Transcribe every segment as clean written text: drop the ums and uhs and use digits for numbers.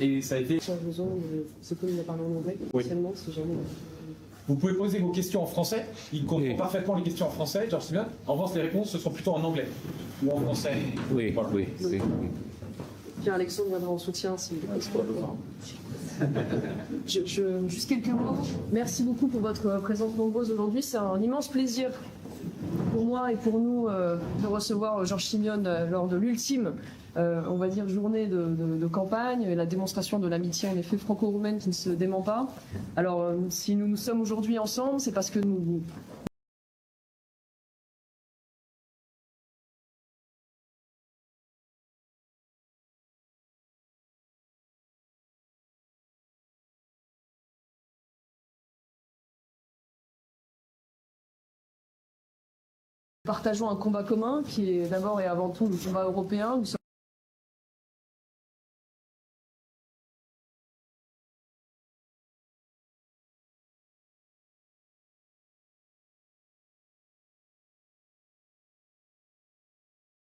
Et ça a été... C'est comme il a parlé en anglais, potentiellement, si jamais... Vous pouvez poser vos questions en français. Il comprend parfaitement les questions en français, George Simion. En revanche, les réponses, ce sont plutôt en anglais ou en français. Oui, voilà. oui. Pierre-Alexandre viendra en soutien si juste quelques mots. Merci beaucoup pour votre présence nombreuse aujourd'hui. C'est un immense plaisir pour moi et pour nous de recevoir George Simion lors de l'ultime, on va dire, journée de campagne et la démonstration de l'amitié en effet franco-roumaine qui ne se dément pas. Alors, si nous sommes aujourd'hui ensemble, c'est parce que nous... partageons un combat commun qui est d'abord et avant tout le combat européen. Nous sommes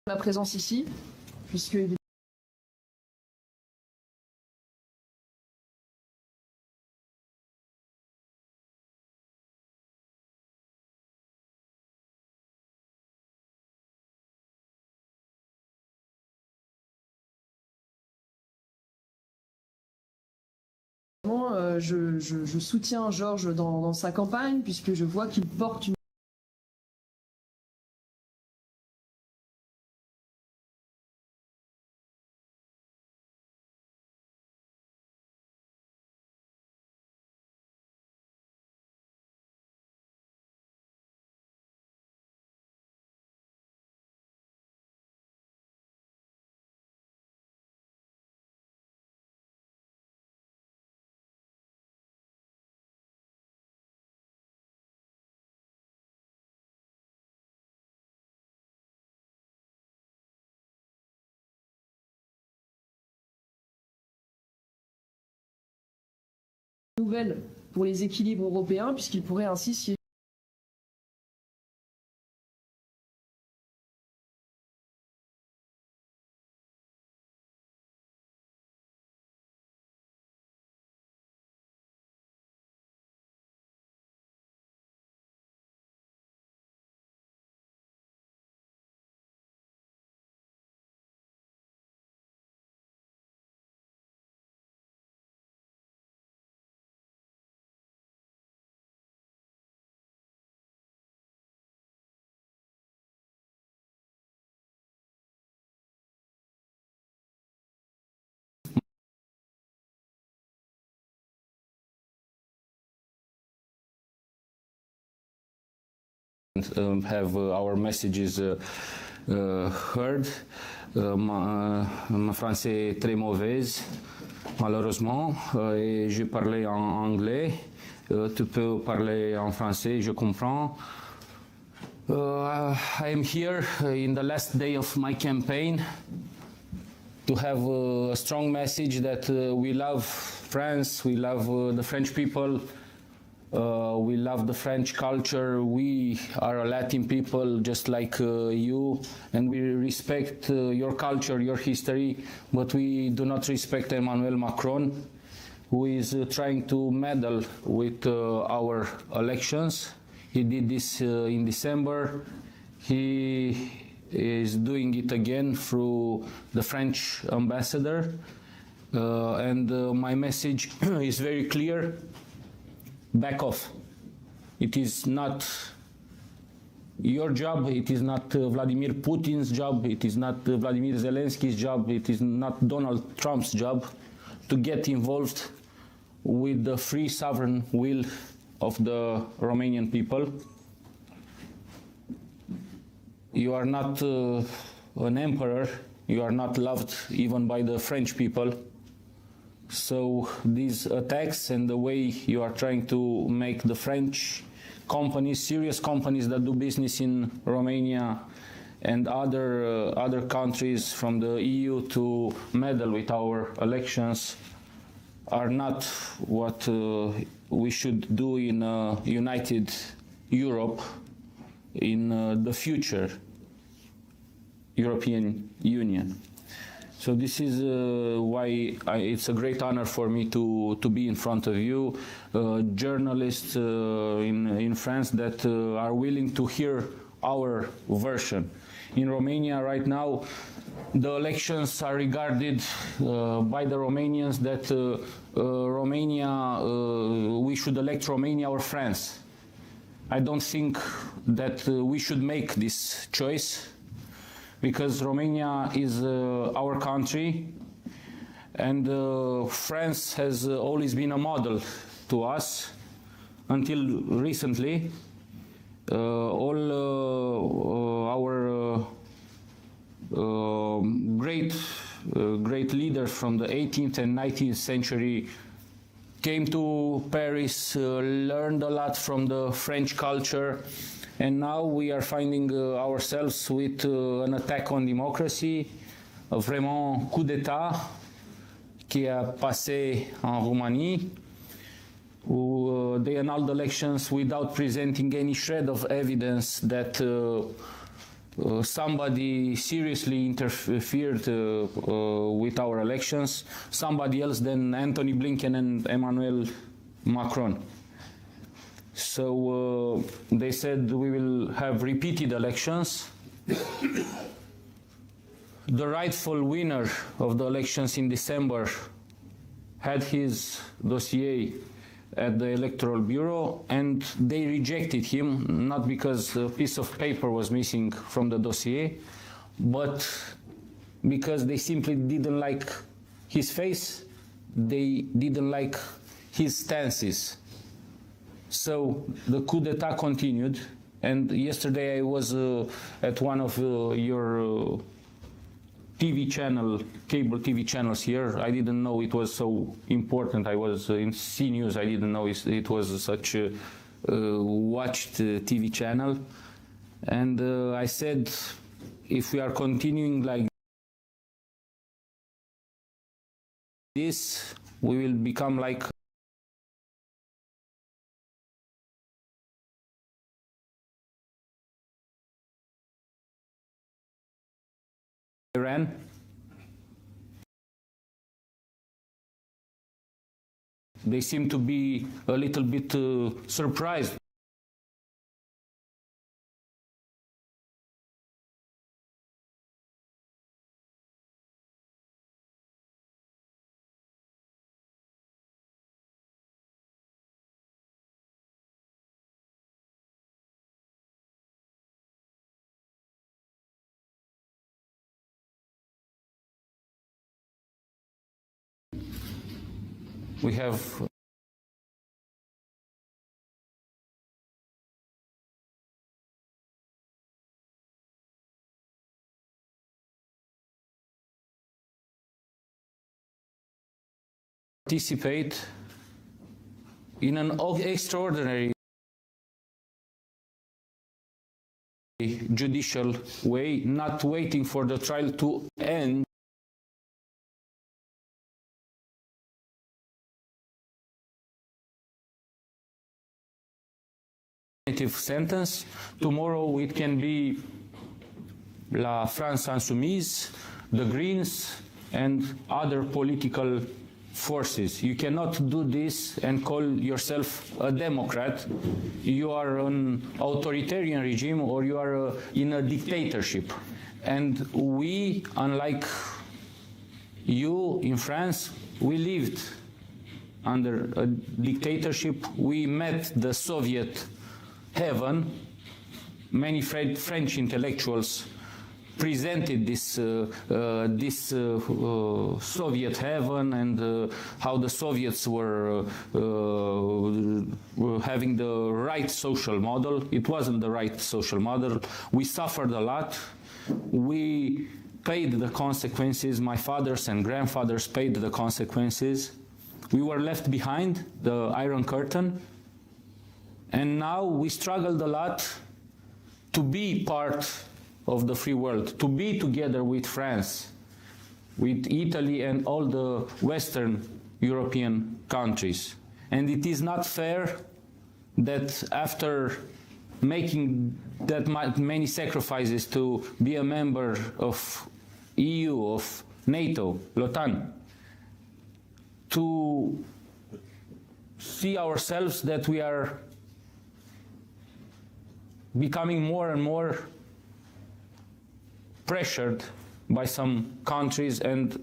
ma présence ici, puisque je soutiens Georges dans sa campagne, puisque je vois qu'il porte une nouvelle pour les équilibres européens, puisqu'il pourrait ainsi siéger have our messages heard. Ma français est très mauvaise, malheureusement, et je parlais en anglais. Tu peux parler en français, je comprends. I am here in the last day of my campaign to have a strong message that we love France, we love the French people. We love the French culture. We are a Latin people just like you, and we respect your culture, your history, but we do not respect Emmanuel Macron, who is trying to meddle with our elections. He did this in December. He is doing it again through the French ambassador, and my message is very clear. Back off. It is not your job, it is not Vladimir Putin's job, it is not Vladimir Zelensky's job, it is not Donald Trump's job to get involved with the free sovereign will of the Romanian people. You are not an emperor, you are not loved even by the French people. So these attacks and the way you are trying to make the French companies, serious companies that do business in Romania and other countries from the EU to meddle with our elections are not what we should do in a united Europe, in the future European Union. So this is why it's a great honor for me to be in front of you, journalists in France that are willing to hear our version. In Romania right now, the elections are regarded by the Romanians that we should elect Romania or France. I don't think that we should make this choice, because Romania is our country, and France has always been a model to us until recently. All our great leaders from the 18th and 19th century came to Paris, learned a lot from the French culture, and now we are finding ourselves with an attack on democracy, vraiment coup d'État qui a passé en Roumanie, où they annulled elections without presenting any shred of evidence that somebody seriously interfered with our elections, somebody else than Anthony Blinken and Emmanuel Macron. So they said we will have repeated elections. The rightful winner of the elections in December had his dossier at the Electoral Bureau, and they rejected him, not because a piece of paper was missing from the dossier, but because they simply didn't like his face, they didn't like his stances. So the coup d'etat continued, and yesterday I was at one of your TV channel, cable TV channels here. I didn't know it was so important. I was in C News. I didn't know it was such a watched TV channel. And I said, if we are continuing like this, we will become like Iran. They seem to be a little bit surprised. We have participate in an extraordinary judicial way, not waiting for the trial to end. Sentence. Tomorrow it can be La France Insoumise, the Greens, and other political forces. You cannot do this and call yourself a Democrat. You are an authoritarian regime, or you are in a dictatorship. And we, unlike you in France, we lived under a dictatorship. We met the Soviet heaven. Many French intellectuals presented this Soviet heaven, and how the Soviets were having the right social model. It wasn't the right social model. We suffered a lot. We paid the consequences. My fathers and grandfathers paid the consequences. We were left behind the Iron Curtain. And now we struggled a lot to be part of the free world, to be together with France, with Italy and all the Western European countries. And it is not fair that after making that many sacrifices to be a member of EU, of NATO, l'OTAN, to see ourselves that we are becoming more and more pressured by some countries, and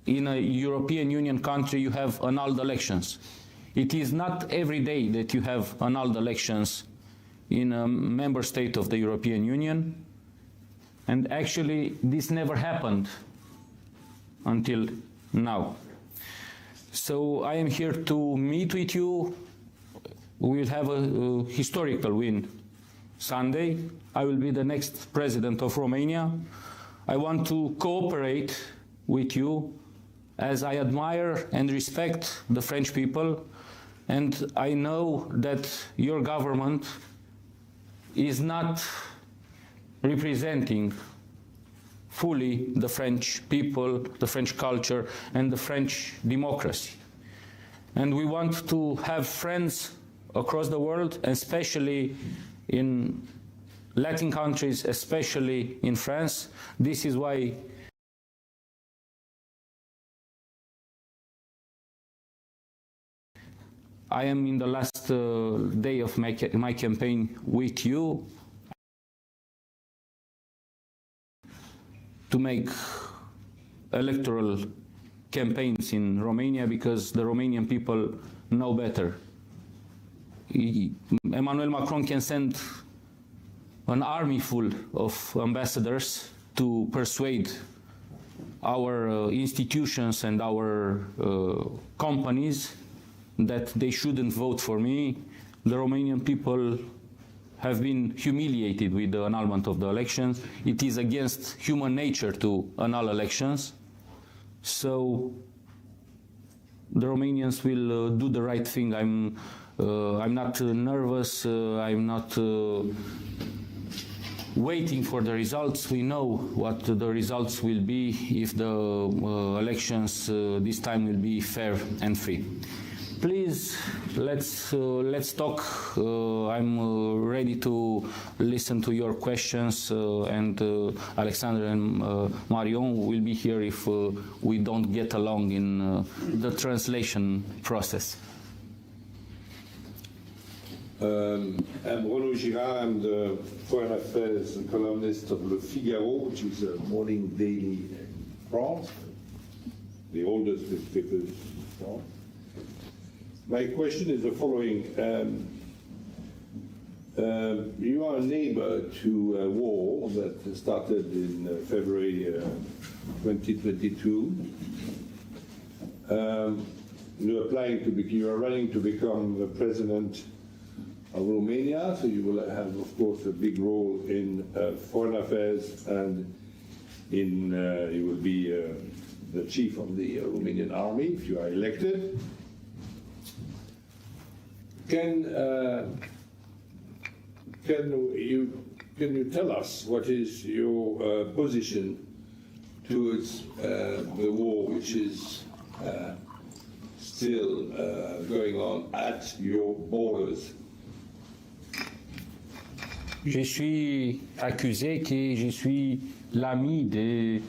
in a European Union country you have annulled elections. It is not every day that you have annulled elections in a member state of the European Union, and actually this never happened until now. So I am here to meet with you. We will have a historical win Sunday. I will be the next president of Romania. I want to cooperate with you as I admire and respect the French people, and I know that your government is not representing fully the French people, the French culture, and the French democracy. And we want to have friends across the world, especially in Latin countries, especially in France. This is why I am in the last day of my campaign with you to make electoral campaigns in Romania, because the Romanian people know better. Emmanuel Macron can send an army full of ambassadors to persuade our institutions and our companies that they shouldn't vote for me. The Romanian people have been humiliated with the annulment of the elections. It is against human nature to annul elections. So the Romanians will do the right thing. I'm not nervous. I'm not waiting for the results. We know what the results will be if the elections this time will be fair and free. Please, let's talk. I'm ready to listen to your questions, and Alexander and Marion will be here if we don't get along in the translation process. I'm Renaud Girard. I'm the Foreign Affairs columnist of Le Figaro, which is a morning daily in France, the oldest newspaper in France. My question is the following. You are a neighbor to a war that started in February 2022. You are running to become the president of Romania, so you will have, of course, a big role in foreign affairs, and you will be the chief of the Romanian army if you are elected. Can you tell us what is your position towards the war which is still going on at your borders? Je suis accusé que je suis l'ami de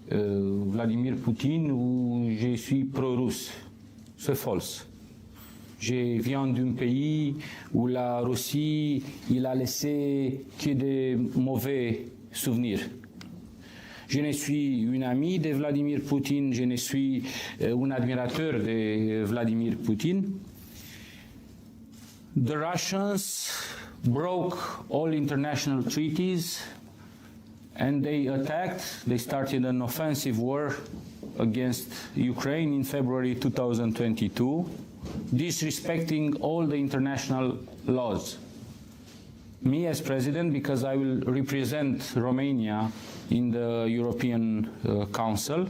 Vladimir Poutine ou je suis pro-russe. C'est faux. Je viens d'un pays où la Russie a laissé que de mauvais souvenirs. Je ne suis un ami de Vladimir Poutine, je ne suis un admirateur de Vladimir Poutine. The Russians broke all international treaties and they started an offensive war against Ukraine in February 2022, disrespecting all the international laws. Me as president, because I will represent Romania in the European Council,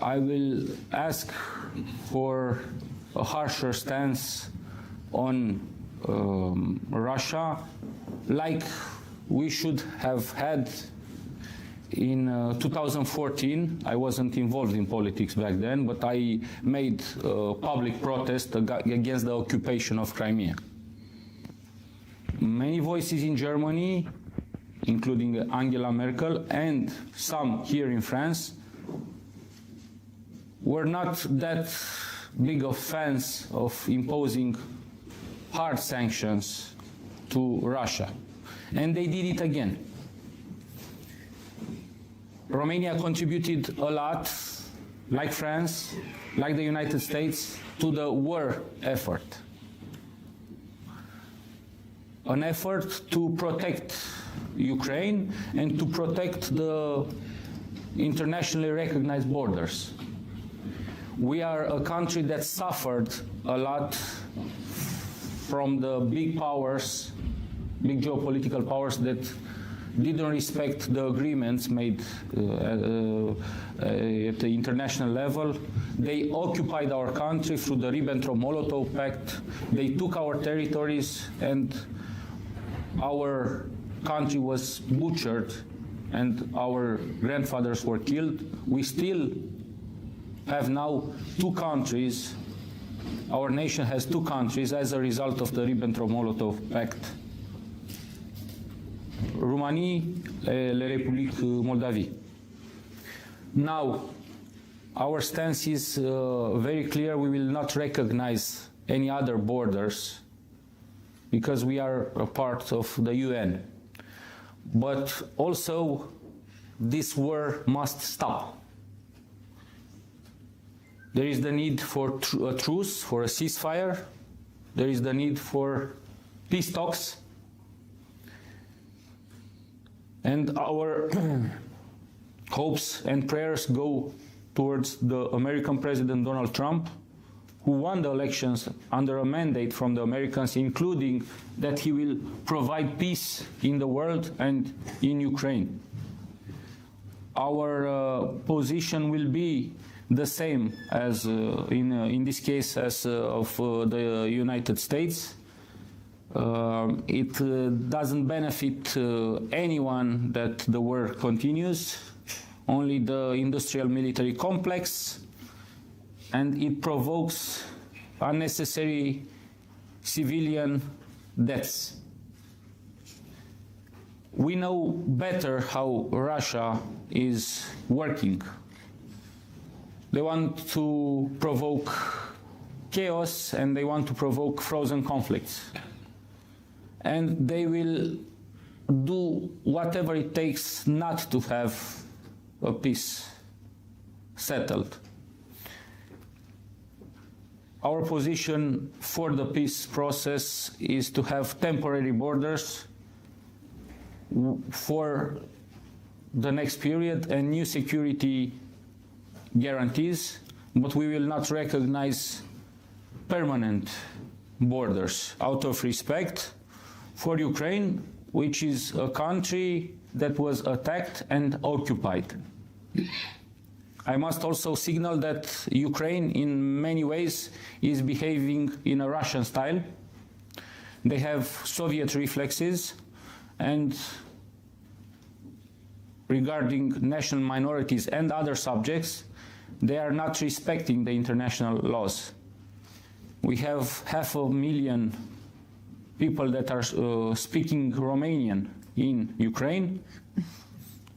I will ask for a harsher stance on Russia, like we should have had in 2014. I wasn't involved in politics back then, but I made a public protest against the occupation of Crimea. Many voices in Germany, including Angela Merkel, and some here in France, were not that big of fans of imposing hard sanctions to Russia. And they did it again. Romania contributed a lot, like France, like the United States, to the war effort. An effort to protect Ukraine and to protect the internationally recognized borders. We are a country that suffered a lot from the big powers, big geopolitical powers that didn't respect the agreements made at the international level. They occupied our country through the Ribbentrop-Molotov Pact. They took our territories and our country was butchered and our grandfathers were killed. We still have now two countries. Our nation has two countries as a result of the Ribbentrop-Molotov Pact. România, la Republic Moldavie. Now, our stance is very clear. We will not recognize any other borders because we are a part of the UN. But also, this war must stop. There is the need for a truce, for a ceasefire. There is the need for peace talks. And our hopes and prayers go towards the American President Donald Trump, who won the elections under a mandate from the Americans, including that he will provide peace in the world and in Ukraine. Our position will be the same as in this case as of the United States. It doesn't benefit anyone that the war continues, only the industrial military complex, and it provokes unnecessary civilian deaths. We know better how Russia is working. They want to provoke chaos and they want to provoke frozen conflicts. And they will do whatever it takes not to have a peace settled. Our position for the peace process is to have temporary borders for the next period and new security guarantees, but we will not recognize permanent borders out of respect for Ukraine, which is a country that was attacked and occupied. I must also signal that Ukraine in many ways is behaving in a Russian style. They have Soviet reflexes, and regarding national minorities and other subjects, they are not respecting the international laws. We have 500,000 people that are speaking Romanian in Ukraine,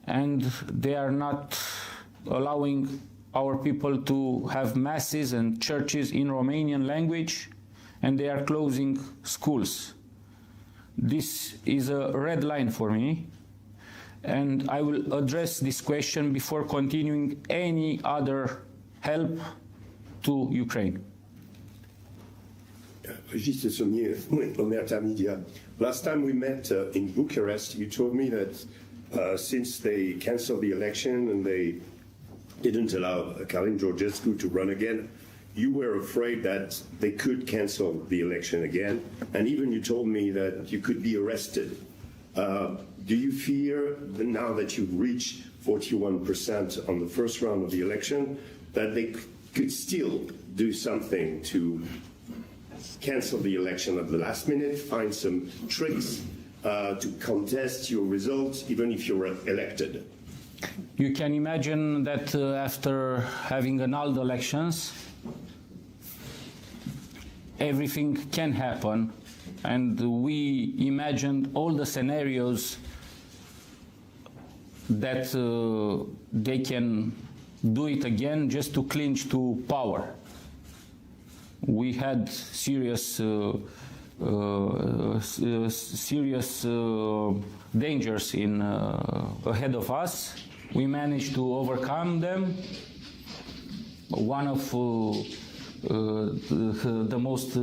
and they are not allowing our people to have masses and churches in Romanian language, and they are closing schools. This is a red line for me, and I will address this question before continuing any other help to Ukraine. Juste Sommier, Omerta Media. Last time we met in Bucharest, you told me that since they canceled the election and they didn't allow Karin Georgescu to run again, you were afraid that they could cancel the election again, and even you told me that you could be arrested. Do you fear that now that you've reached 41% on the first round of the election, that they could still do something to cancel the election at the last minute, find some tricks to contest your results, even if you're elected? You can imagine that after having annulled elections, everything can happen, and we imagined all the scenarios that they can do it again just to clinch to power. We had serious dangers ahead of us. We managed to overcome them. One of the most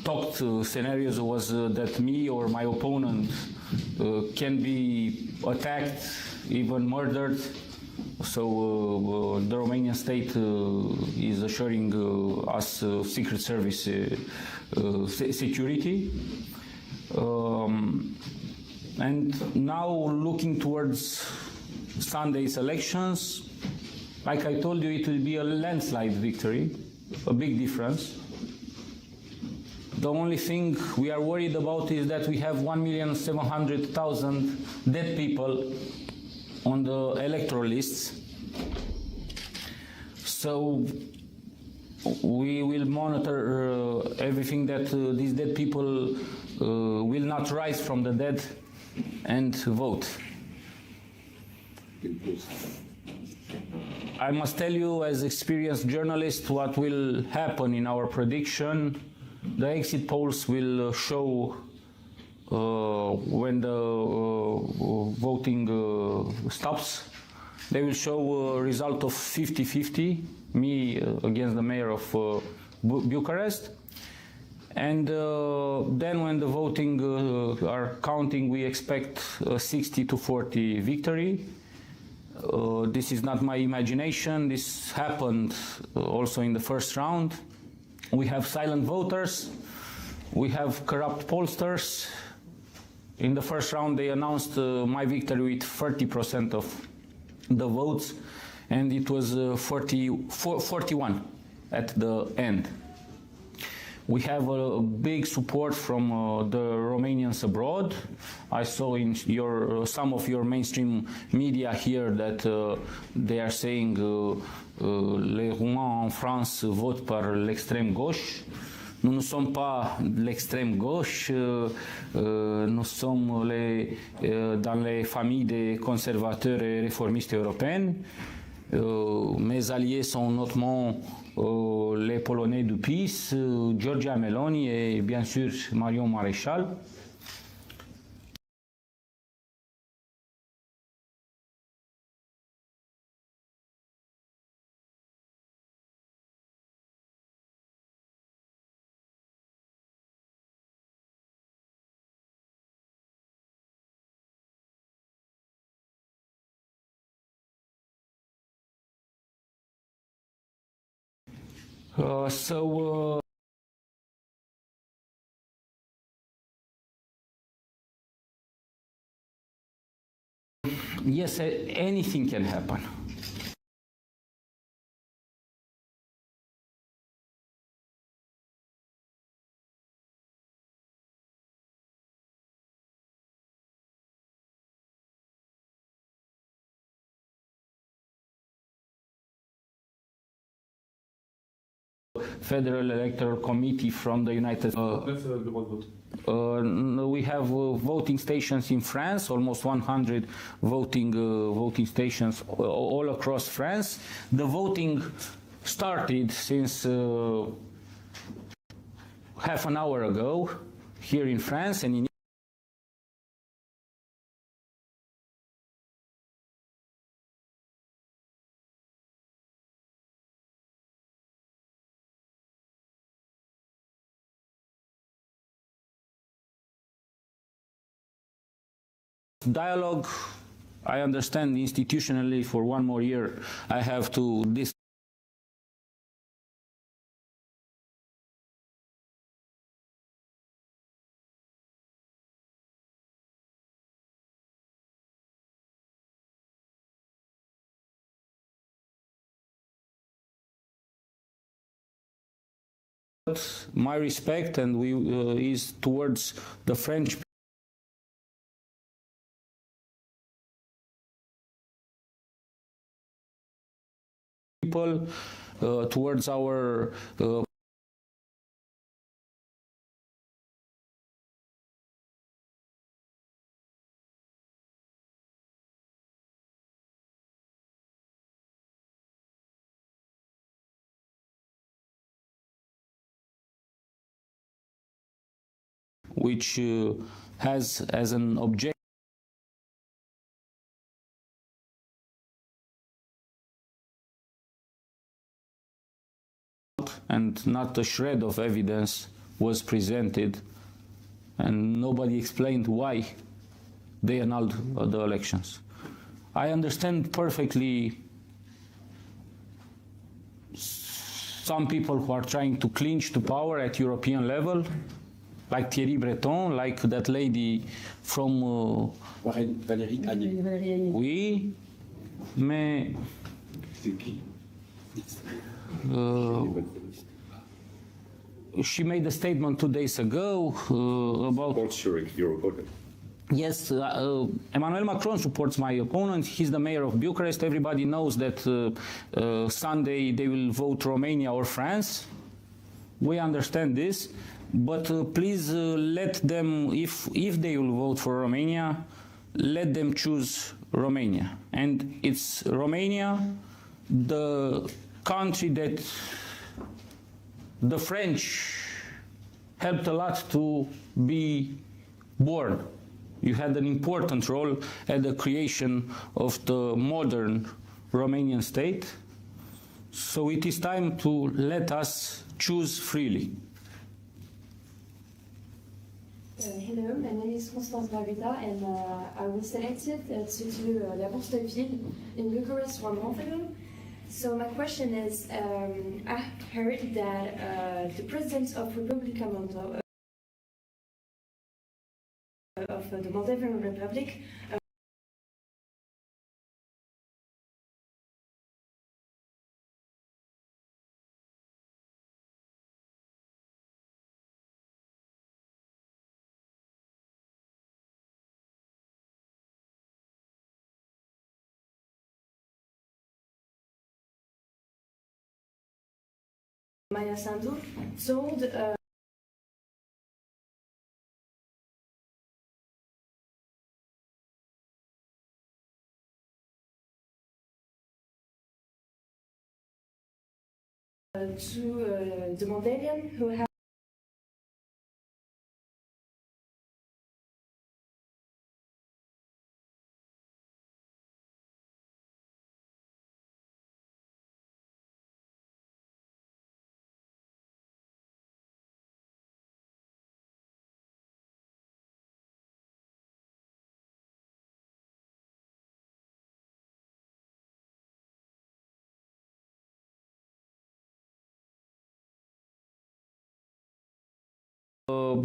talked scenarios was that me or my opponent can be attacked, even murdered. So the Romanian state is assuring us Secret Service security. And now looking towards Sunday's elections, like I told you, it will be a landslide victory, a big difference. The only thing we are worried about is that we have 1,700,000 dead people on the electoral lists. So we will monitor everything that these dead people will not rise from the dead and vote. I must tell you, as experienced journalist, what will happen in our prediction. The exit polls will show when the voting stops. They will show a result of 50-50, me against the mayor of Bucharest. And then when the voting are counting, we expect a 60-40 victory. This is not my imagination. This happened also in the first round. We have silent voters. We have corrupt pollsters. In the first round, they announced my victory with 30% of the votes, and it was 41 at the end. We have a big support from the Romanians abroad. I saw in some of your mainstream media here that they are saying les Roumains en France votent par l'extrême gauche. Nous ne sommes pas l'extrême gauche, nous sommes dans les familles des conservateurs et réformistes européennes. Mes alliés sont notamment les Polonais du PiS, Giorgia Meloni et bien sûr Marion Maréchal. Yes, anything can happen. Federal Electoral Committee from the United States. We have voting stations in France, almost 100 voting stations all across France. The voting started since half an hour ago here in France and in dialogue. I understand institutionally for one more year I have to my respect and is towards the French people, towards our which has as an objective and not a shred of evidence was presented, and nobody explained why they annulled the elections. I understand perfectly some people who are trying to clinch to power at European level, like Thierry Breton, like that lady from... Valérie Agné. Oui, mais... C'est qui? She made a statement 2 days ago about... Supports your opponent. Yes, Emmanuel Macron supports my opponent. He's the mayor of Bucharest. Everybody knows that Sunday they will vote Romania or France. We understand this, but please let them, if they will vote for Romania, let them choose Romania. And it's Romania, the country that the French helped a lot to be born. You had an important role at the creation of the modern Romanian state. So it is time to let us choose freely. Hello, my name is Constance Margarita, and I was selected to do La Bourse de Ville in Bucharest 1 month ago. So my question is, I heard that the President of Republica Moldova, of the Moldovan Republic, Maya Sandu, told to the Moldavian who have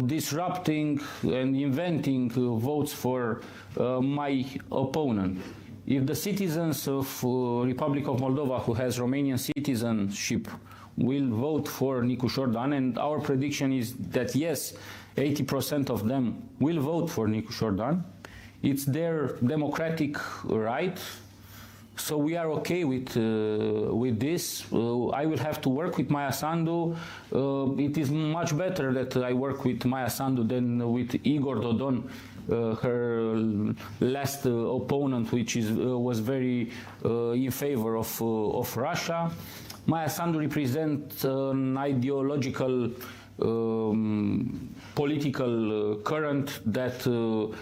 disrupting and inventing votes for my opponent. If the citizens of Republic of Moldova who has Romanian citizenship will vote for Nicu Șordan, and our prediction is that yes, 80% of them will vote for Nicu Șordan, it's their democratic right. So we are okay with this. I will have to work with Maya Sandu. It is much better that I work with Maya Sandu than with Igor Dodon, her last opponent, which was very in favor of Russia. Maya Sandu represents an ideological political current that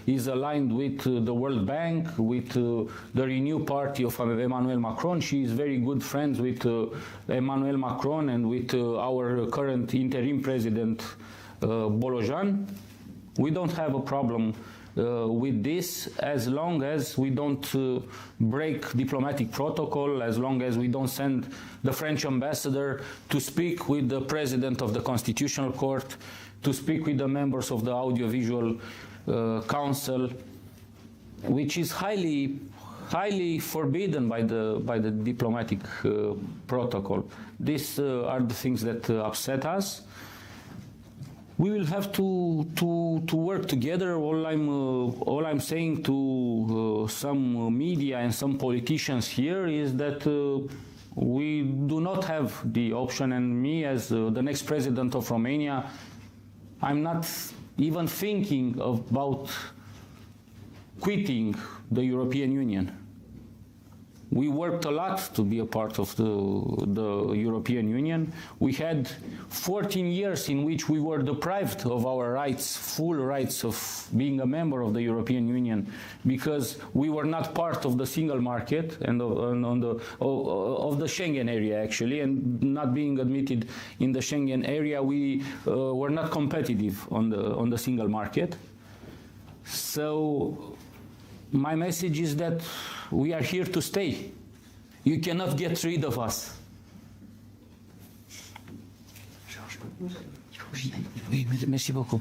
is aligned with the World Bank, with the Renew Party of Emmanuel Macron. She is very good friends with Emmanuel Macron and with our current interim president, Bolojan. We don't have a problem with this as long as we don't break diplomatic protocol, as long as we don't send the French ambassador to speak with the president of the Constitutional Court, to speak with the members of the Audiovisual Council, which is highly forbidden by the diplomatic protocol. These are the things that upset us. We will have to work together. All I'm saying to some media and some politicians here is that we do not have the option, and me as the next president of Romania, I'm not even thinking about quitting the European Union. We worked a lot to be a part of the European Union. We had 14 years in which we were deprived of our rights, full rights of being a member of the European Union, because we were not part of the single market and of the Schengen area, actually, and not being admitted in the Schengen area, we were not competitive on the single market. So my message is that we are here to stay. You cannot get rid of us. Oui, merci beaucoup.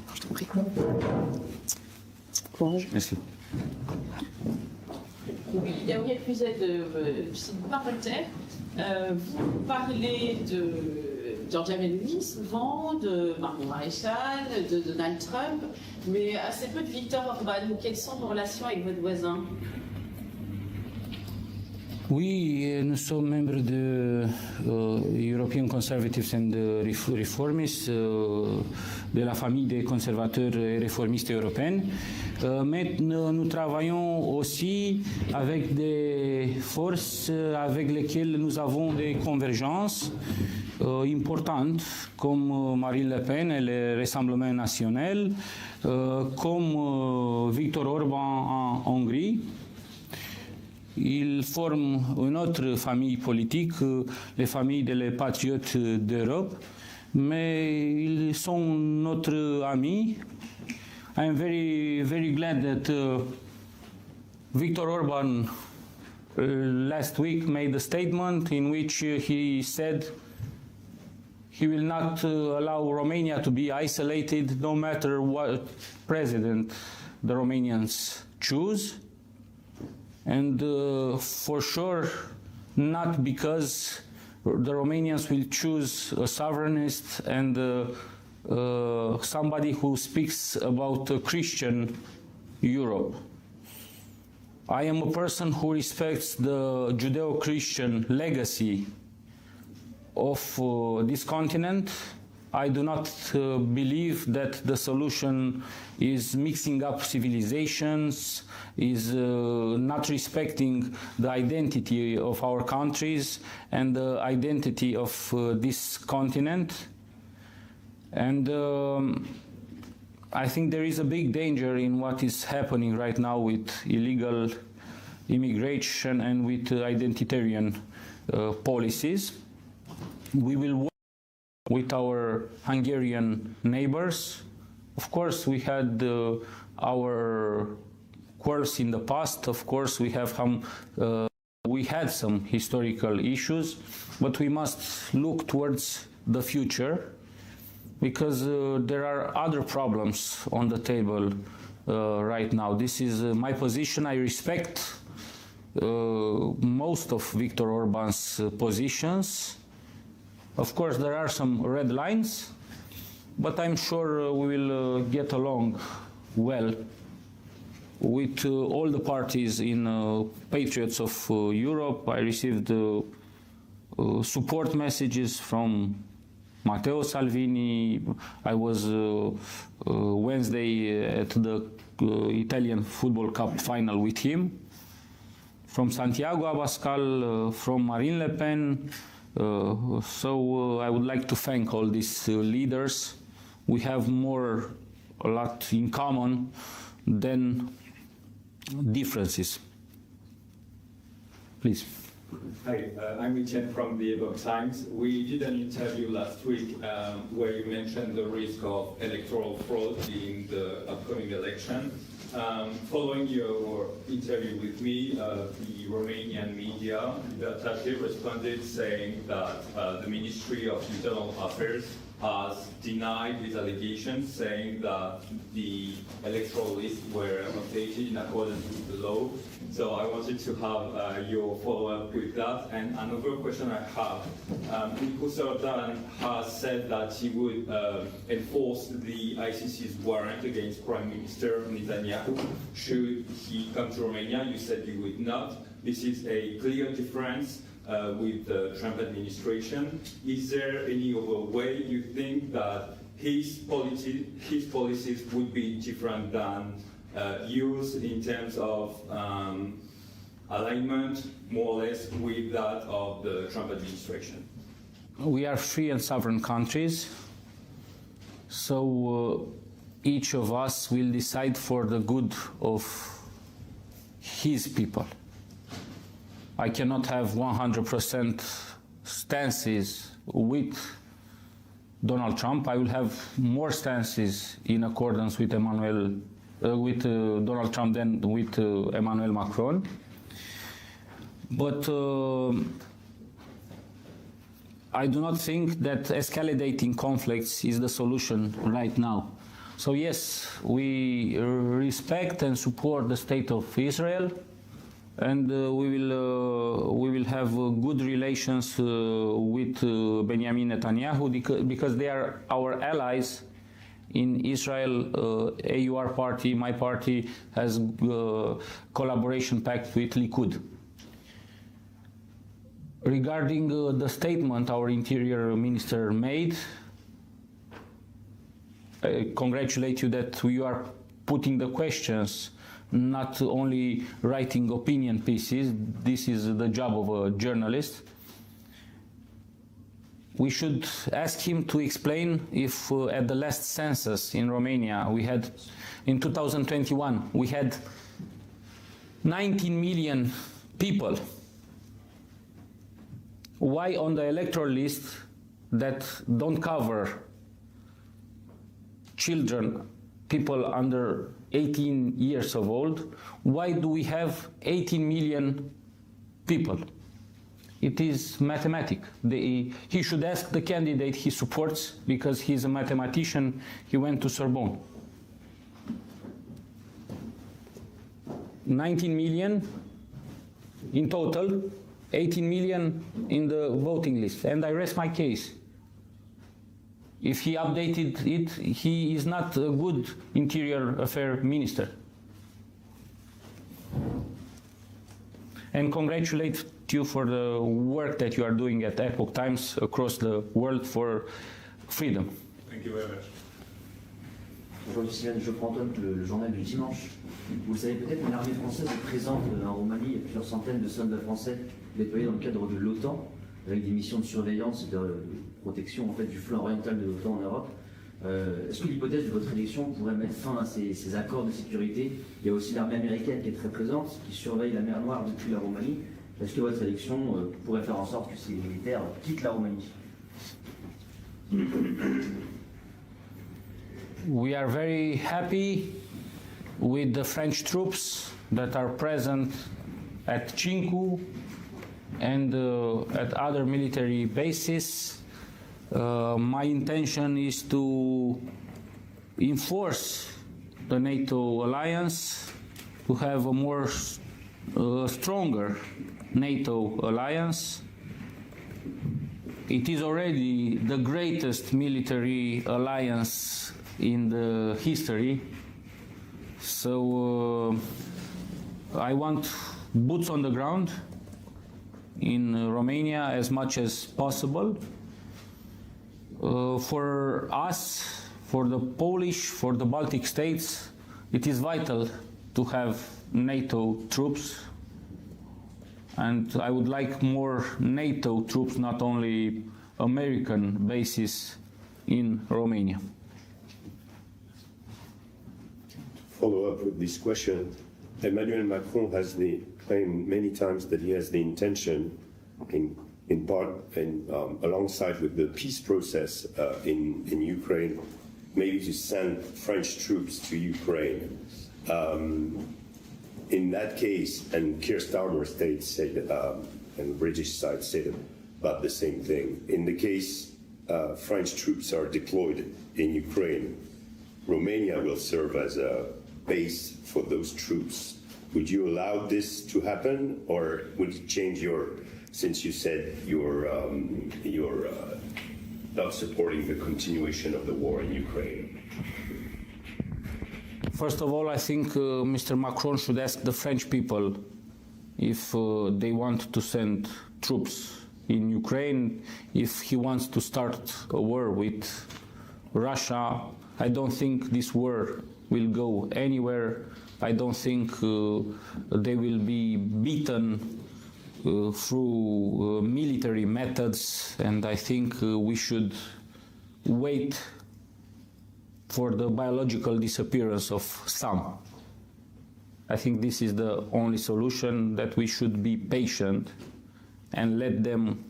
Merci. Gabriel Fuset de site Parlementaire. Vous parlez de Giorgia Meloni souvent, de Marion Maréchal, de Donald Trump, mais assez peu de Viktor Orban. Quelles sont vos relations avec votre voisin? Oui, nous sommes membres de European Conservatives and Reformists, de la famille des conservateurs et réformistes européens. Mais nous travaillons aussi avec des forces avec lesquelles nous avons des convergences importantes, comme Marine Le Pen et le Rassemblement national, comme Viktor Orban en Hongrie. Ils forment une autre famille politique, les familles des patriotes d'Europe, mais ils sont notre amis. I am very glad that Viktor Orban last week made a statement in which he said he will not allow Romania to be isolated no matter what president the Romanians choose. And for sure, not because the Romanians will choose a sovereignist and somebody who speaks about a Christian Europe. I am a person who respects the Judeo-Christian legacy of this continent. I do not believe that the solution is mixing up civilizations, is not respecting the identity of our countries and the identity of this continent. And I think there is a big danger in what is happening right now with illegal immigration and with identitarian policies. We will work with our Hungarian neighbors. Of course, we had our quarrels in the past. Of course, we had some historical issues, but we must look towards the future because there are other problems on the table right now. This is my position. I respect most of Viktor Orban's positions. Of course, there are some red lines, but I'm sure we will get along well with all the parties in Patriots of Europe. I received support messages from Matteo Salvini. I was Wednesday at the Italian Football Cup final with him. From Santiago Abascal, from Marine Le Pen. So I would like to thank all these leaders. We have a lot in common than differences. Please. Hi, I'm Etienne from the Epoch Times. We did an interview last week where you mentioned the risk of electoral fraud in the upcoming election. Following your interview with me, the Romanian media, Dedicată, responded saying that the Ministry of Internal Affairs has denied these allegations, saying that the electoral lists were updated in accordance with the law. So I wanted to have your follow-up with that. And another question I have, Nicu Sertan has said that he would enforce the ICC's warrant against Prime Minister Netanyahu should he come to Romania. You said you would not. This is a clear difference with the Trump administration. Is there any other way you think that his policies would be different than yours in terms of alignment, more or less, with that of the Trump administration? We are free and sovereign countries, so each of us will decide for the good of his people. I cannot have 100% stances with Donald Trump. I will have more stances in accordance with Donald Trump than with Emmanuel Macron. But I do not think that escalating conflicts is the solution right now. So yes, we respect and support the state of Israel, and we will have good relations with Benjamin Netanyahu because they are our allies in Israel. AUR party, my party, has collaboration pact with Likud. Regarding the statement our interior minister made, I congratulate you that you are putting the questions, not only writing opinion pieces. This is the job of a journalist. We should ask him to explain if at the last census in Romania, we had, in 2021, we had 19 million people. Why on the electoral list that don't cover children, people under 18 years of old, why do we have 18 million people? It is mathematics. He should ask the candidate he supports because he's a mathematician, he went to Sorbonne. 19 million in total, 18 million in the voting list, and I rest my case. If he updated it, he is not a good interior affairs minister. And congratulate you for the work that you are doing at Epoch Times across the world for freedom. Thank you very much. Bonjour, Simion, je prends Antoine, le journal du dimanche. Vous le savez peut-être, mais l'armée française est présente en Roumanie. Il y a plusieurs centaines de soldats français déployés dans le cadre de l'OTAN, avec des missions de surveillance et de protection en fait, du flanc oriental de l'OTAN en Europe. Est-ce que l'hypothèse de votre élection pourrait mettre fin à ces accords de sécurité? Il y a aussi l'armée américaine qui est très présente, qui surveille la mer Noire depuis la Roumanie. Est-ce que votre élection pourrait faire en sorte que ces militaires quittent la Roumanie? We are very happy with the French troops that are present at Cincu and at other military bases. My intention is to enforce the NATO alliance, to have a more stronger NATO alliance. It is already the greatest military alliance in the history. So I want boots on the ground in Romania as much as possible. For us, for the Polish, for the Baltic states, it is vital to have NATO troops. And I would like more NATO troops, not only American bases in Romania. Follow up with this question. Emmanuel Macron has claimed many times that he has the intention, in part and alongside with the peace process in Ukraine, maybe to send French troops to Ukraine. In that case, and Keir Starmer said, and the British side said about the same thing. In the case French troops are deployed in Ukraine, Romania will serve as a base for those troops. Would you allow this to happen, or would you change since you said you're not supporting the continuation of the war in Ukraine? First of all, I think Mr. Macron should ask the French people if they want to send troops in Ukraine, if he wants to start a war with Russia. I don't think this war will go anywhere I don't think they will be beaten through military methods, and I think we should wait for the biological disappearance of some. I think this is the only solution, that we should be patient and let them,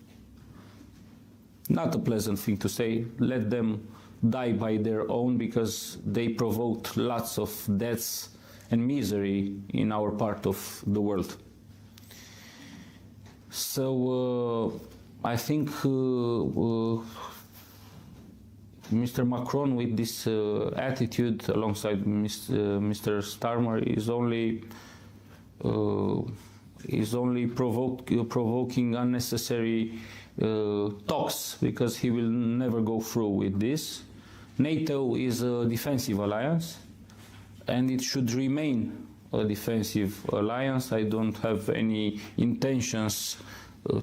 not a pleasant thing to say, let them die by their own, because they provoked lots of deaths and misery in our part of the world. So I think Mr. Macron, with this attitude alongside Mr. Starmer, is only provoking unnecessary talks, because he will never go through with this. NATO is a defensive alliance, and it should remain a defensive alliance. I don't have any intentions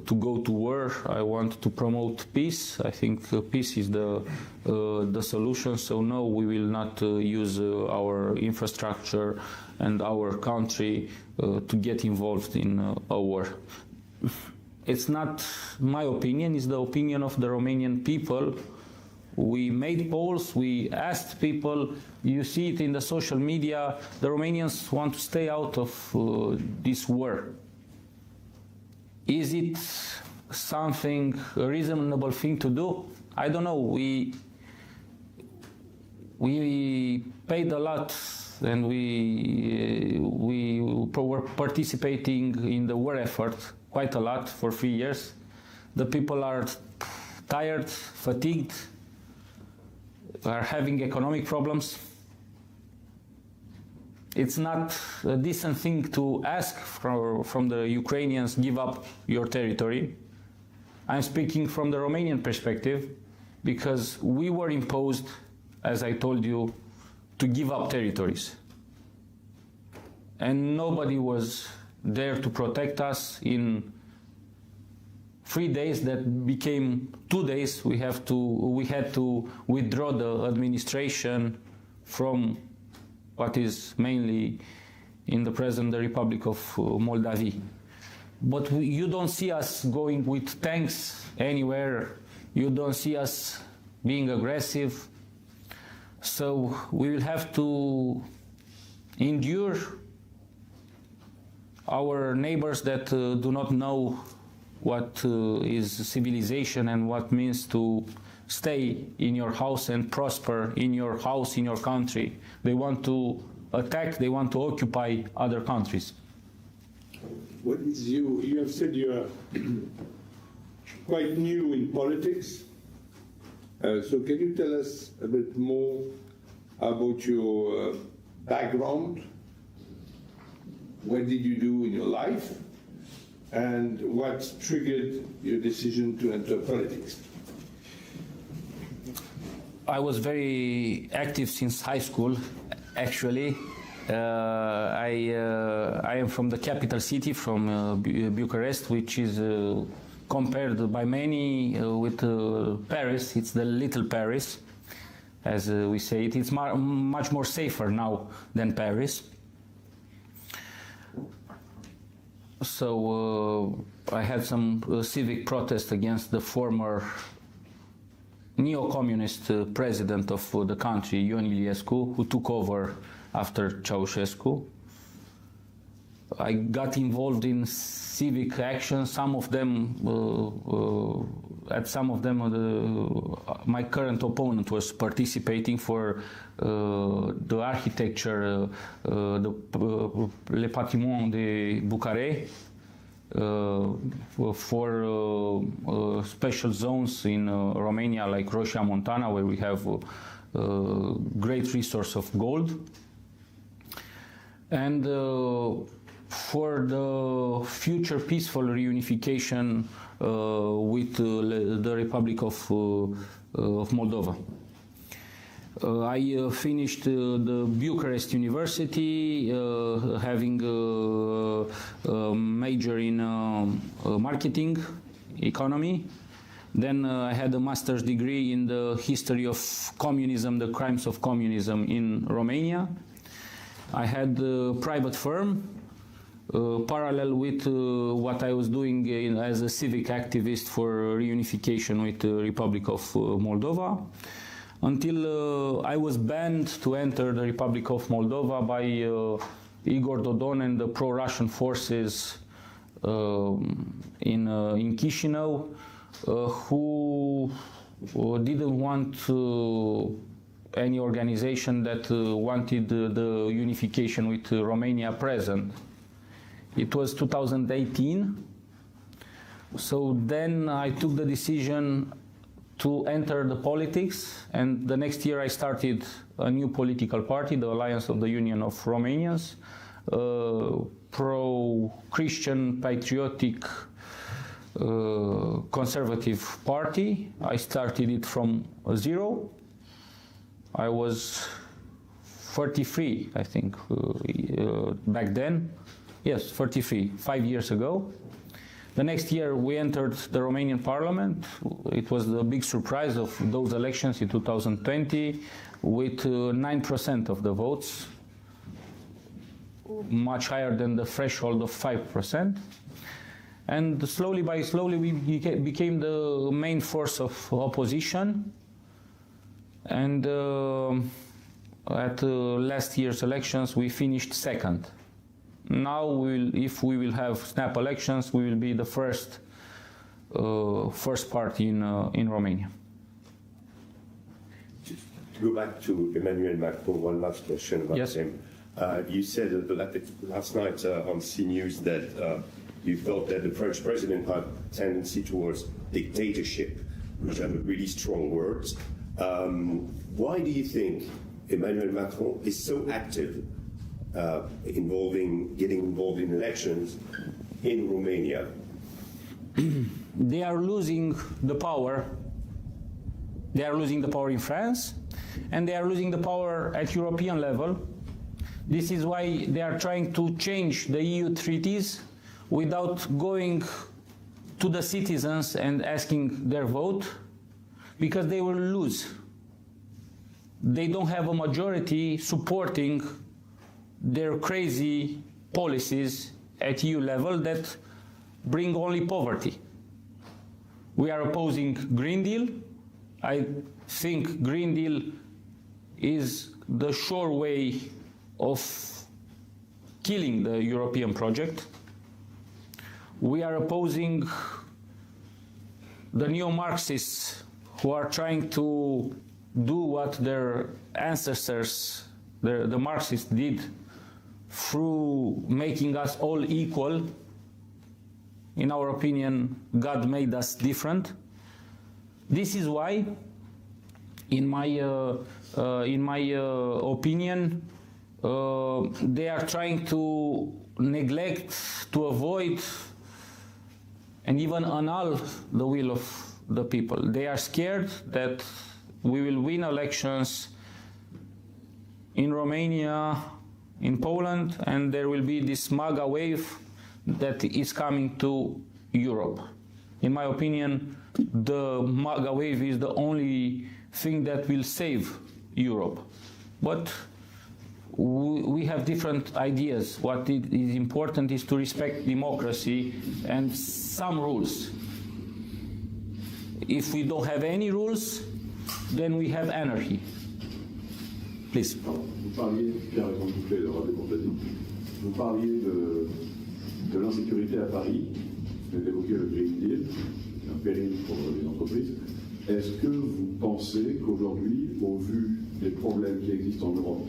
to go to war. I want to promote peace. I think peace is the solution. So no, we will not use our infrastructure and our country to get involved in a war. It's not my opinion, it's the opinion of the Romanian people. We made polls, we asked people, you see it in the social media, the Romanians want to stay out of this war. Is it something, a reasonable thing to do? I don't know. We paid a lot, and we were participating in the war effort quite a lot for 3 years. The people are tired, fatigued, are having economic problems. It's not a decent thing to ask from the Ukrainians, give up your territory. I'm speaking from the Romanian perspective, because we were imposed, as I told you, to give up territories. And nobody was there to protect us. In 3 days that became 2 days, we had to withdraw the administration from what is mainly in the present the Republic of Moldavia. But you don't see us going with tanks anywhere. You don't see us being aggressive. So we will have to endure our neighbors that do not know what is civilization and what means to stay in your house and prosper in your house, in your country. They want to attack, they want to occupy other countries. What is you have said you are quite new in politics. So can you tell us a bit more about your background? What did you do in your life? And what triggered your decision to enter politics? I was very active since high school, actually. I am from the capital city, from Bucharest, which is compared by many with Paris. It's the little Paris, as we say it. It's much more safer now than Paris. So I had some civic protest against the former neo-communist president of the country, Ion Iliescu, who took over after Ceausescu. I got involved in civic action. Some of them, my current opponent was participating for the architecture, Le Patrimoine de Bucharest, for special zones in Romania, like Roșia Montana, where we have great resource of gold, and for the future peaceful reunification with the Republic of Moldova. I finished the Bucharest University, having a major in marketing, economy. Then I had a master's degree in the history of communism, the crimes of communism in Romania. I had a private firm, parallel with what I was doing as a civic activist for reunification with the Republic of Moldova, until I was banned to enter the Republic of Moldova by Igor Dodon and the pro-Russian forces in Chișinău, who didn't want any organization that wanted the unification with Romania present. It was 2018, so then I took the decision to enter the politics, and the next year I started a new political party, the Alliance of the Union of Romanians, pro-Christian, patriotic, conservative party. I started it from zero. I was 43, I think, back then. Yes, 43, 5 years ago. The next year we entered the Romanian parliament. It was the big surprise of those elections in 2020 with 9% of the votes, much higher than the threshold of 5%. And slowly by slowly we became the main force of opposition. And at last year's elections we finished second. Now, if we will have snap elections, we will be the first party in Romania. To go back to Emmanuel Macron, one last question about him. You said last night on CNews that you thought that the French president had a tendency towards dictatorship, which are really strong words. Why do you think Emmanuel Macron is so active getting involved in elections in Romania? They are losing the power. They are losing the power in France, and they are losing the power at European level. This is why they are trying to change the EU treaties without going to the citizens and asking their vote, because they will lose. They don't have a majority supporting their crazy policies at EU level that bring only poverty. We are opposing Green Deal. I think Green Deal is the sure way of killing the European project. We are opposing the neo-Marxists who are trying to do what their ancestors, the Marxists, did through making us all equal. In our opinion, God made us different. This is why, in my opinion, they are trying to neglect, to avoid, and even annul the will of the people. They are scared that we will win elections in Romania, in Poland, and there will be this MAGA wave that is coming to Europe. In my opinion, the MAGA wave is the only thing that will save Europe. But we have different ideas. What is important is to respect democracy and some rules. If we don't have any rules, then we have anarchy. Please. Vous parliez, Pierre Bouclet, le roi des Courtesies, vous parliez de l'insécurité à Paris, vous avez évoqué le Green Deal, un péril pour les entreprises. Est-ce que vous pensez qu'aujourd'hui, au vu des problèmes qui existent en Europe,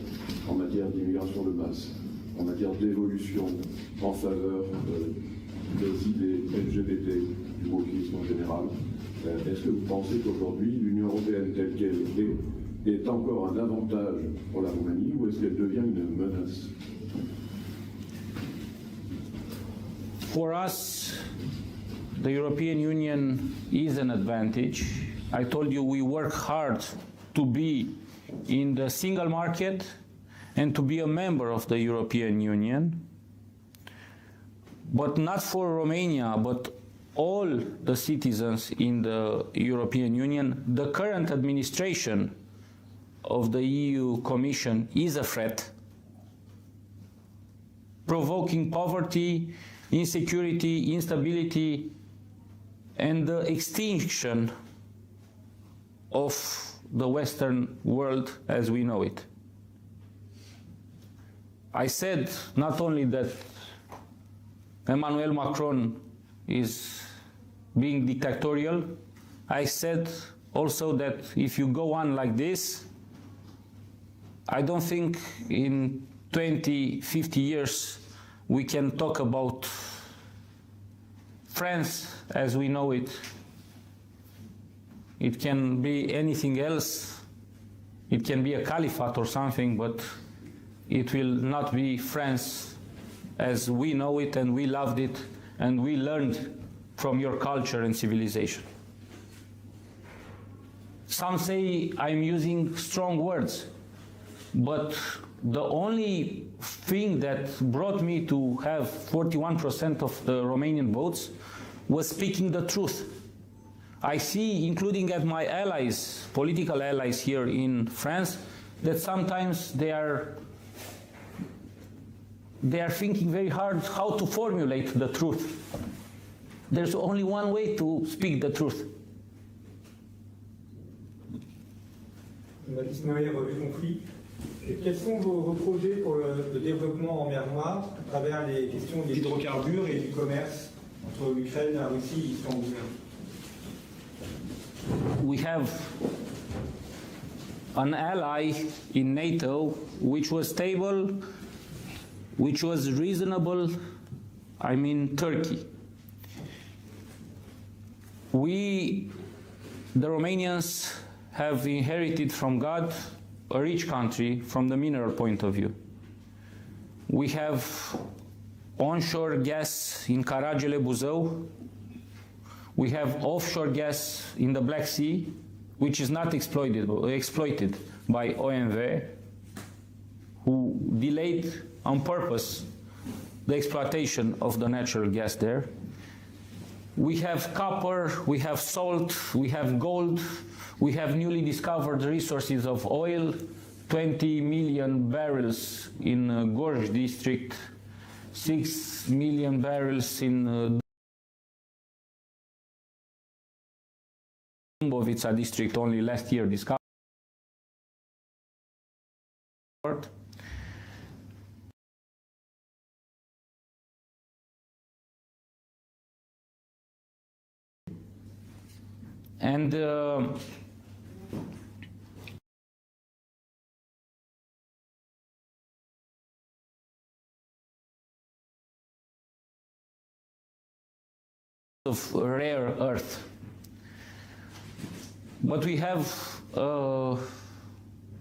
en matière d'immigration de masse, en matière d'évolution en faveur des idées LGBT, du wokisme en général, est-ce que vous pensez qu'aujourd'hui, l'Union européenne telle qu'elle est encore un avantage pour la Roumanie, ou est-ce qu'elle devient une menace? For us, the European Union is an advantage. I told you we work hard to be in the single market and to be a member of the European Union. But not for Romania, but all the citizens in the European Union. The current administration of the EU Commission is a threat. provoking poverty, insecurity, instability, and the extinction of the Western world as we know it. I said not only that Emmanuel Macron is being dictatorial, I said also that if you go on like this, I don't think in 20, 50 years we can talk about France as we know it. It can be anything else. It can be a caliphate or something, but it will not be France as we know it and we loved it and we learned from your culture and civilization. Some say I'm using strong words, but the only thing that brought me to have 41% of the Romanian votes was speaking the truth. I see, including at my allies, political allies here in France, that sometimes they are thinking very hard how to formulate the truth. There's only one way to speak the truth. Journaliste Noé, Revue Conflit. Et quels sont vos projets pour le développement en mer Noire à travers les questions des hydrocarbures et du commerce entre l'Ukraine, la Russie et Istanbul? We have an ally in NATO which was stable, which was reasonable, I mean Turkey. We, the Romanians, have inherited from God a rich country from the mineral point of view. We have onshore gas in Caragele, Buzău. We have offshore gas in the Black Sea, which is not exploited by OMV, who delayed on purpose the exploitation of the natural gas there. We have copper, we have salt, we have gold, we have newly discovered resources of oil, 20 million barrels in Gorj district, 6 million barrels in Dâmbovița district only last year discovered. And of rare earth. But we have a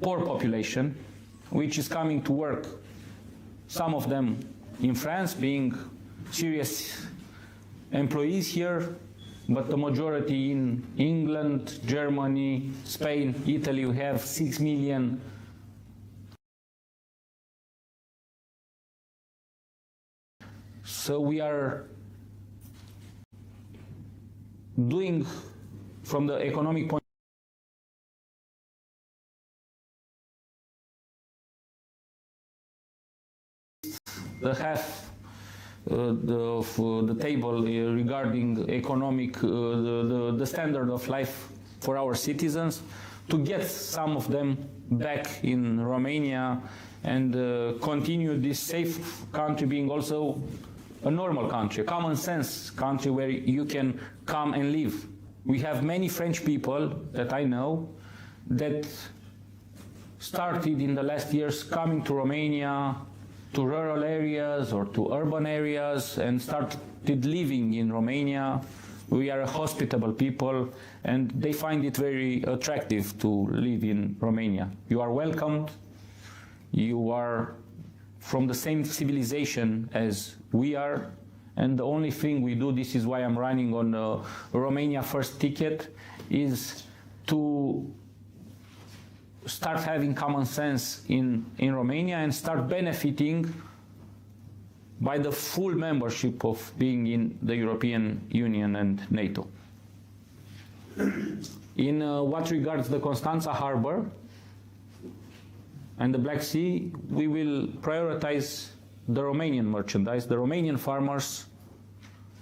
poor population which is coming to work, some of them in France being serious employees here, but the majority in England, Germany, Spain, Italy. We have 6 million so we are doing from the economic point the half the table regarding economic the standard of life for our citizens, to get some of them back in Romania and continue this safe country being also a normal country, a common sense country where you can come and live. We have many French people that I know that started in the last years coming to Romania, to rural areas or to urban areas, and started living in Romania. We are a hospitable people and they find it very attractive to live in Romania. You are welcomed, you are from the same civilization as we are, and the only thing we do, this is why I'm running on a Romania First ticket, is to start having common sense in Romania and start benefiting by the full membership of being in the European Union and NATO. In what regards the Constanța Harbor and the Black Sea, we will prioritize the Romanian merchandise, the Romanian farmers,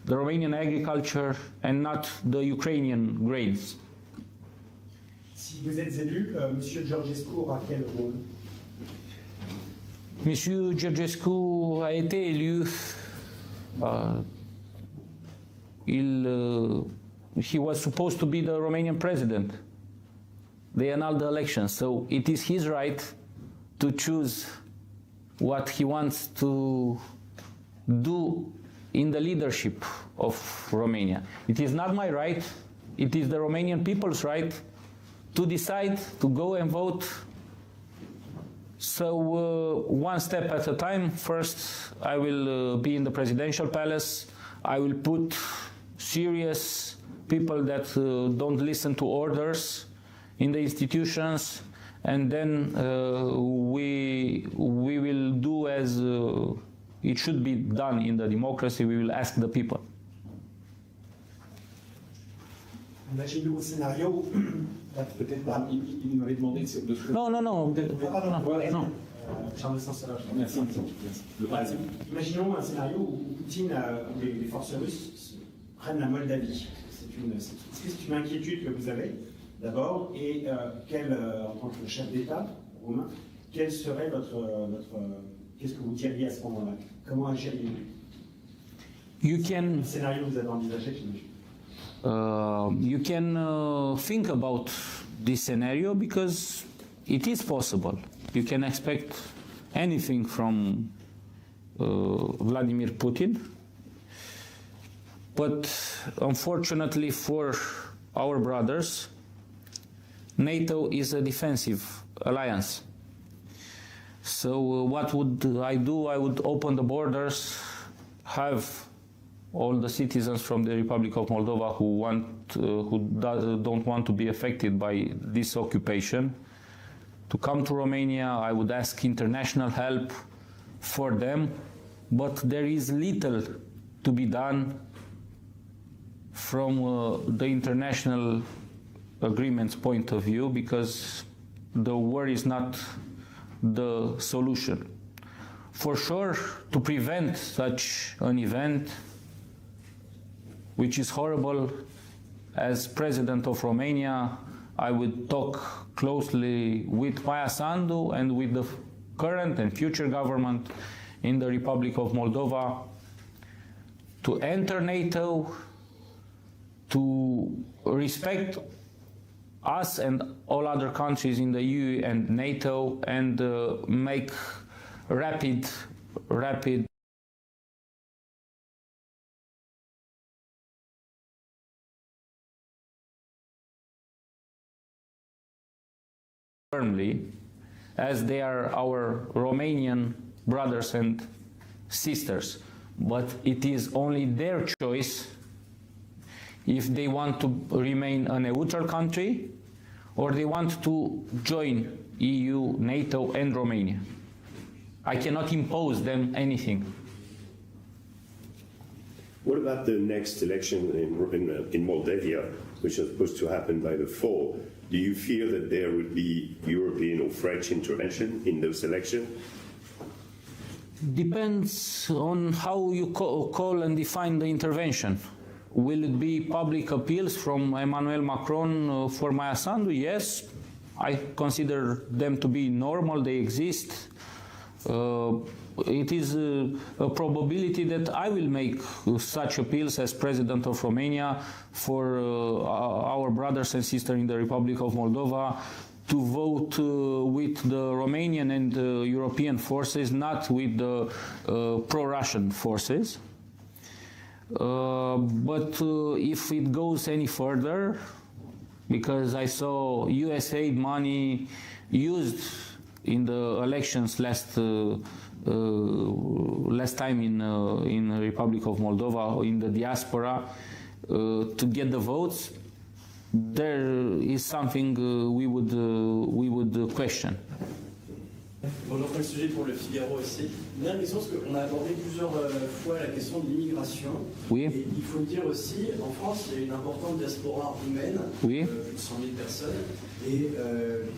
the Romanian agriculture, and not the Ukrainian grains. Si vous êtes élu, Monsieur Georgescu aura quel rôle? Monsieur Georgescu a été élu. He was supposed to be the Romanian president. They annulled the election, so it is his right to choose what he wants to do in the leadership of Romania. It is not my right, it is the Romanian people's right to decide to go and vote. So one step at a time. First, I will be in the presidential palace. I will put serious people that don't listen to orders in the institutions, and then we will do as it should be done in the democracy. We will ask the people. Imaginez-nous au scénario, peut-être pas. Il m'avait demandé de ce Non. Merci. Imaginons un scénario où Poutine, où les forces russes prennent la Moldavie. Est-ce que c'est une inquiétude que vous avez, d'abord, et en tant que chef d'État roumain, quel serait qu'est-ce que vous diriez à ce moment-là? Comment agiriez-vous? Le scénario que vous avez envisagé, you can think about this scenario because it is possible. You can expect anything from Vladimir Putin. But unfortunately for our brothers, NATO is a defensive alliance. So what would I do? I would open the borders, have all the citizens from the Republic of Moldova who don't want to be affected by this occupation to come to Romania. I would ask international help for them, but there is little to be done from the international agreements point of view, because the war is not the solution. For sure, to prevent such an event, which is horrible, as President of Romania, I would talk closely with Maia Sandu and with the current and future government in the Republic of Moldova to enter NATO, to respect us and all other countries in the EU and NATO, and make rapid firmly, as they are our Romanian brothers and sisters. But it is only their choice if they want to remain a neutral country or they want to join EU, NATO and Romania. I cannot impose them anything. What about the next election in Moldavia, which is supposed to happen by the fall? Do you feel that there would be European or French intervention in those elections? Depends on how you call and define the intervention. Will it be public appeals from Emmanuel Macron for Maia Sandu? Yes, I consider them to be normal, they exist. It is a probability that I will make such appeals as President of Romania for our brothers and sisters in the Republic of Moldova to vote with the Romanian and European forces, not with the pro-Russian forces. But if it goes any further, because I saw US aid money used in the elections last time in the Republic of Moldova, in the diaspora, to get the votes, there is something we would question. Bon, j'en prends le sujet pour le Figaro aussi. Une dernière question, parce qu'on a abordé plusieurs fois la question de l'immigration. Oui. Et il faut le dire aussi, en France, il y a une importante diaspora roumaine, oui. Plus de 100 000 personnes. Et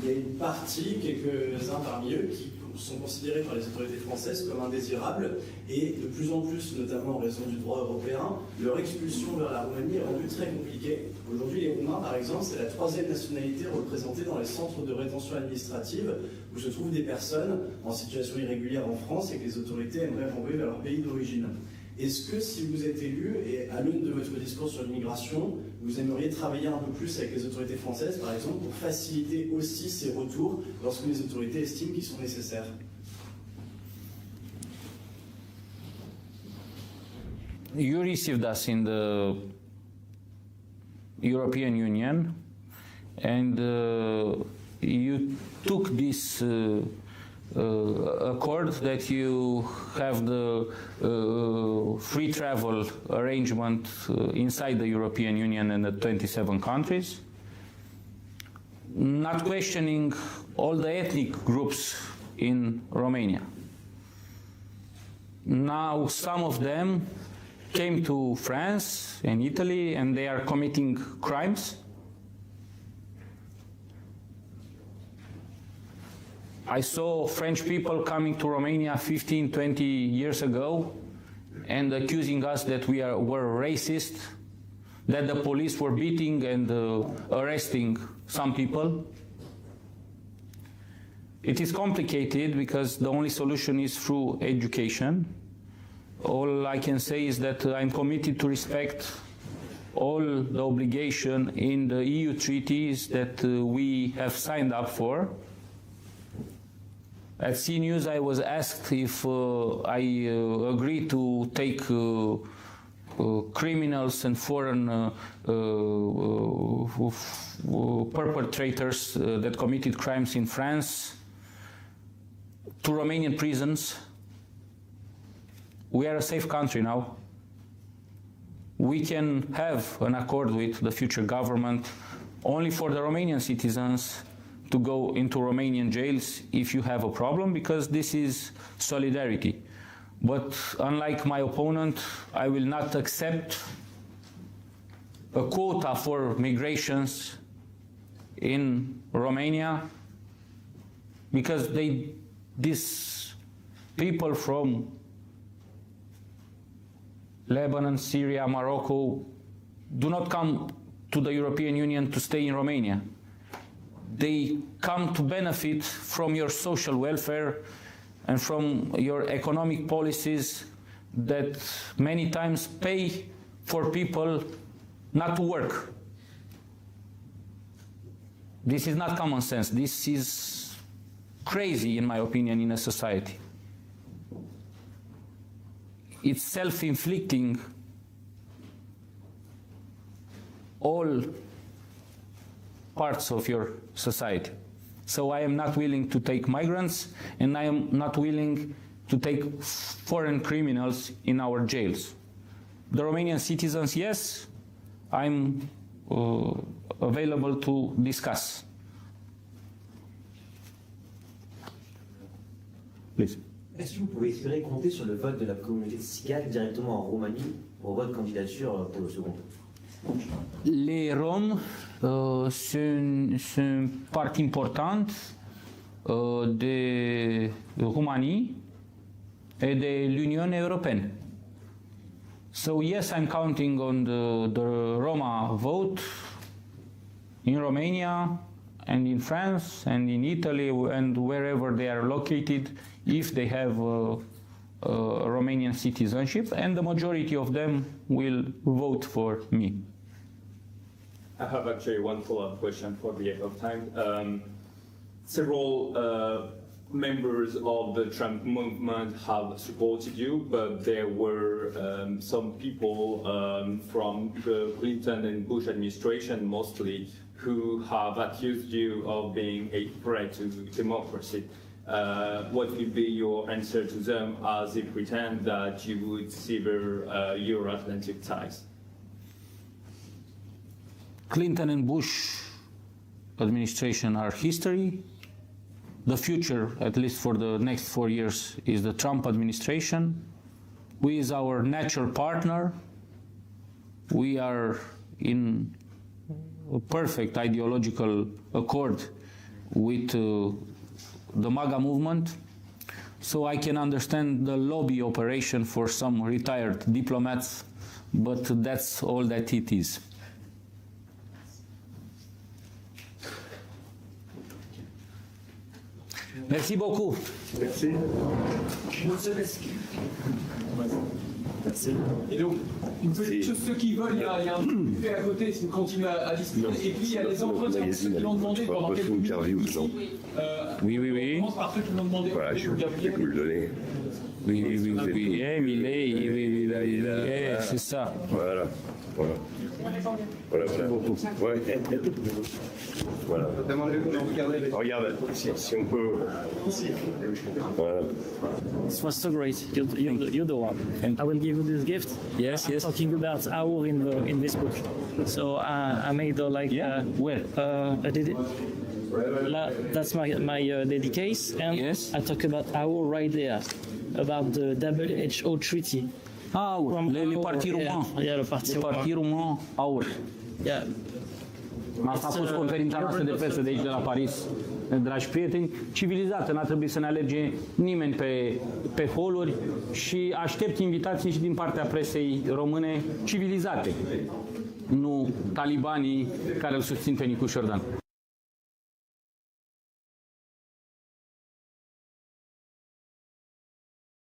il y a une partie, quelques-uns parmi eux, qui sont considérés par les autorités françaises comme indésirables et de plus en plus, notamment en raison du droit européen, leur expulsion vers la Roumanie est rendue très compliquée. Aujourd'hui, les Roumains, par exemple, c'est la 3e nationalité représentée dans les centres de rétention administrative où se trouvent des personnes en situation irrégulière en France et que les autorités aimeraient renvoyer vers leur pays d'origine. Est-ce que si vous êtes élu, et à l'aune de votre discours sur l'immigration, vous aimeriez travailler un peu plus avec les autorités françaises, par exemple, pour faciliter aussi ces retours lorsque les autorités estiment qu'ils sont nécessaires? You received us in the European Union, and you took this accord that you have the free travel arrangement inside the European Union and the 27 countries, not questioning all the ethnic groups in Romania. Now some of them came to France and Italy and they are committing crimes. I saw French people coming to Romania 15, 20 years ago and accusing us that we were racist, that the police were beating and arresting some people. It is complicated because the only solution is through education. All I can say is that I'm committed to respect all the obligation in the EU treaties that we have signed up for. At CNews I was asked if I agree to take criminals and foreign perpetrators that committed crimes in France to Romanian prisons. We are a safe country now. We can have an accord with the future government only for the Romanian citizens to go into Romanian jails if you have a problem, because this is solidarity. But unlike my opponent, I will not accept a quota for migrations in Romania, because these people from Lebanon, Syria, Morocco do not come to the European Union to stay in Romania. They come to benefit from your social welfare and from your economic policies that many times pay for people not to work. This is not common sense. This is crazy, in my opinion, in a society. It's self-inflicting all parts of your society. So I am not willing to take migrants, and I am not willing to take foreign criminals in our jails. The Romanian citizens, yes, I'm available to discuss. Please. Est-ce que vous pouvez espérer compter sur le vote de la communauté cigane directement en Roumanie pour votre candidature pour le second tour? Les Roms sont une partie importante de Roumanie et de l'Union européenne. So yes, I'm counting on the Roma vote in Romania and in France and in Italy and wherever they are located, if they have Romanian citizenship, and the majority of them will vote for me. I have actually one follow-up question for the above time. Several members of the Trump movement have supported you, but there were some people from the Clinton and Bush administration mostly who have accused you of being a threat to democracy. What will be your answer to them as they pretend that you would sever Euro-Atlantic ties? Clinton and Bush administration are history. The future, at least for the next 4 years, is the Trump administration, who is our natural partner. We are in a perfect ideological accord with the MAGA movement. So I can understand the lobby operation for some retired diplomats, but that's all that it is. Merci beaucoup. Merci. Et donc, une petite chose, ceux qui veulent, il y a un buffet à côté, si vous continuez à discuter. Et puis, il y a les entretiens, ceux qui l'ont demandé pendant quelques minutes. Oui, oui, oui. On commence par ceux qui l'ont demandé. Voilà, je vais vous le donner. Oui, c'est ça. Voilà. Voilà. Voilà, voilà. Ouais. Voilà. Regarde, si on peut. Voilà. This was so great. You're the one. I will give you this gift. Yes, yes. Talking about our in this book. So I made that's my dedicace, and yes. I talk about our right there, about the WHO treaty. Le parti roman. Yeah, le parti roman, aur. Yeah. Asta a fost conferința noastră de presă de aici, de la Paris, dragi prieteni. Civilizată, n-a trebuit să ne alerge nimeni pe holuri și aștept invitații și din partea presei române civilizate, nu talibanii care îl susțin pe Nicu Șordan.